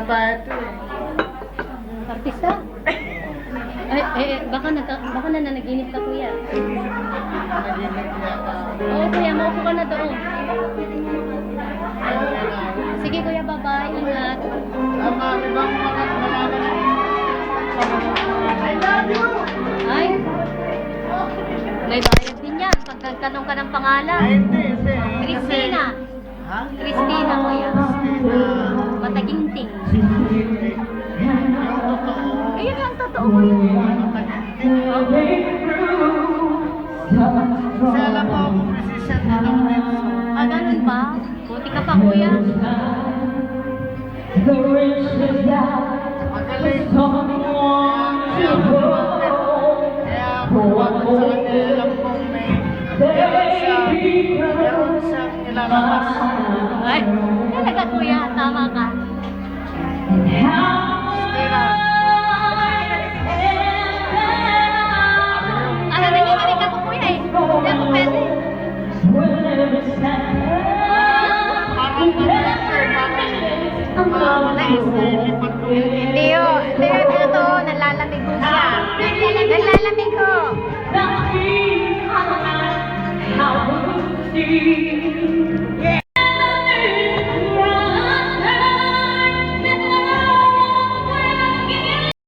ata ito eh. Artista? Baka nanaginip ka, kuya. Naginip yata. Oo, kuya, maupo ka na doon. Sige, kuya, bye-bye. Ingat. Tama, ibang mga I love you! Ay, may bayad din yan. Pag nagtanong ka ng pangalan. Ay, hindi. Christina. Ha? Christina, kuya. Christina. Mataginting. Yung totoo. Ayun lang, totoo ko yun. Kasi alam mo, kung musician din ako dito. Ah, ganun ba? Buti ka pa, kuya. Magaling. Kaya buwan ko sa kanila lang kung meron siyang ilalabas. Ay, talaga, kuya. Tama ka. Ano, nanginginig ako, kuya eh. Hindi ako pwede. Hindi yun. Hindi yun ito. Nalalamig ko siya. Nalalamig ko.